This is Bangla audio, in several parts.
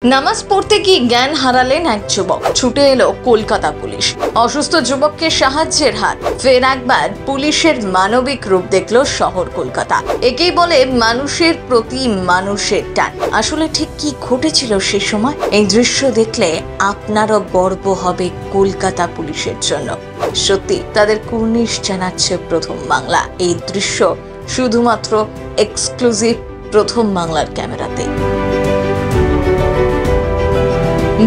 নামাজ পড়তে গিয়ে জ্ঞান হারালেন এক যুবক। ছুটে এলো কলকাতা পুলিশ। অসুস্থ যুবককে সাহায্যের হাত। ফের একবার পুলিশের মানবিক রূপ দেখলো শহর কলকাতা। একেই বলে মানুষের প্রতি মানুষের টান। আসলে ঠিক কি ঘটেছিল সে সময়? এই দৃশ্য দেখলে আপনারও গর্ব হবে কলকাতা পুলিশের জন্য। সত্যি তাদের কুর্নিশ জানাচ্ছে প্রথম বাংলা। এই দৃশ্য শুধুমাত্র এক্সক্লুসিভ প্রথম বাংলার ক্যামেরাতে।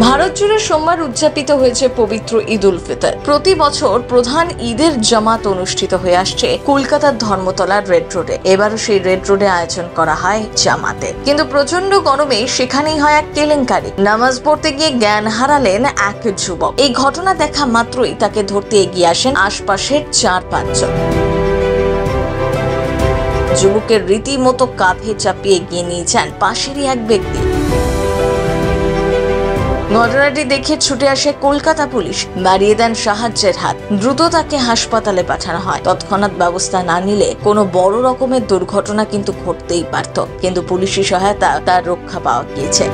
ভারত জুড়ে সোমবার উদযাপিত হয়েছে পবিত্র ঈদ উল ফিতর। প্রতি বছর প্রধান ঈদের জামাত অনুষ্ঠিত হয়ে আসছে কলকাতার ধর্মতলার রেড রোডে। এবারও সেই রেড রোডে আয়োজন করা হয় জামাতে, কিন্তু প্রচন্ড গরমে সেখানেই হয় এক কেলেঙ্কারি। নামাজ পড়তে গিয়ে জ্ঞান হারালেন এক যুবক। এই ঘটনা দেখা মাত্রই তাকে ধরতে এগিয়ে আসেন আশপাশের 4-5 জন। যুবকের রীতিমতো কাঁধে চাপিয়ে এগিয়ে নিয়ে যান পাশেরই এক ব্যক্তি। ঘটনাটি দেখে ছুটে আসে কলকাতা পুলিশ, বাড়িয়ে দেন সাহায্যের হাত। দ্রুত তাকে হাসপাতালে পাঠানো হয়। তৎক্ষণাৎ ব্যবস্থা না নিলে কোনো বড় রকমের দুর্ঘটনা কিন্তু ঘটতেই পারত, কিন্তু পুলিশি সহায়তা তার রক্ষা পাওয়া গিয়েছে।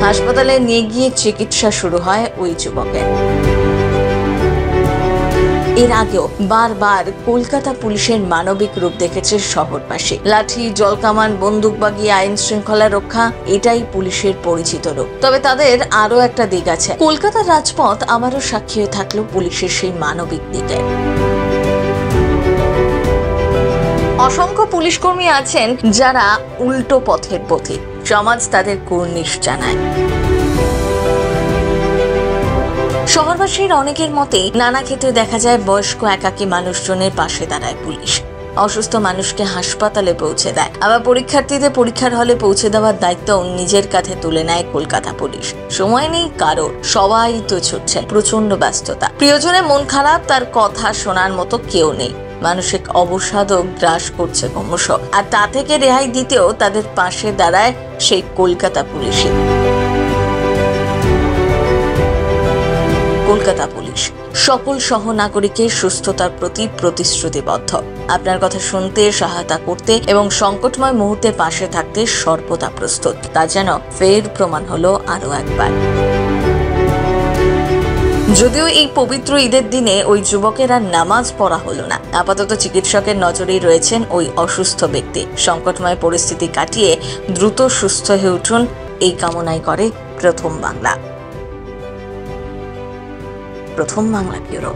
হাসপাতালে নিয়ে গিয়ে চিকিৎসা শুরু হয় ওই যুবকের। এর আগেও বারবার কলকাতা পুলিশের মানবিক রূপ দেখেছে শহরবাসী। লাঠি, জলকামান, বন্দুকবাগি, আইন শৃঙ্খলা রক্ষা, এটাই পুলিশের পরিচিত রূপ। তবে তাদের আরো একটা দিক আছে। কলকাতার রাজপথ আমারও সাক্ষী হয়ে থাকলো পুলিশের সেই মানবিক দিকে। অসংখ্য পুলিশ কর্মী আছেন যারা উল্টো পথের পথিক। সমাজ তাদের কুর্নিশ জানায়। শহরবাসীর অনেকের মতে নানা ক্ষেত্রে দেখা যায় বয়স্ক একাকী মানুষজনের পাশে দাঁড়ায় পুলিশ। অসুস্থ মানুষকে হাসপাতালে পৌঁছে দেয়। আবার পরীক্ষার্থীদের পরীক্ষার হলে পৌঁছে দেওয়ার দায়িত্ব নিজের কাঁধে তুলে নেয় কলকাতা পুলিশ। সময় নেই কারোর, সবাই তো ছুটছেন, প্রচন্ড ব্যস্ততা। প্রিয়জনের মন খারাপ, তার কথা শোনার মতো কেউ নেই। মানসিক অবসাদও গ্রাস করছে ক্রমশ। আর তা থেকে রেহাই দিতেও তাদের পাশে দাঁড়ায় সেই কলকাতা পুলিশই। কলকাতা পুলিশ সকল সহনাগরিকের সুস্থতার প্রতি প্রতিশ্রুতিবদ্ধ। আপনার কথা শুনতে, সহায়তা করতে এবং সংকটময় মুহূর্তে পাশে থাকতে সর্বদা প্রস্তুত। তা যেন ফের প্রমাণ হলো আরো একবার। যদিও এই পবিত্র ঈদের দিনে ওই যুবকের আর নামাজ পড়া হলো না। আপাতত চিকিৎসকের নজরেই রয়েছেন ওই অসুস্থ ব্যক্তি। সংকটময় পরিস্থিতি কাটিয়ে দ্রুত সুস্থ হয়ে উঠুন, এই কামনাই করে প্রথম বাংলা। প্রথম বাংলা ব্যুরো।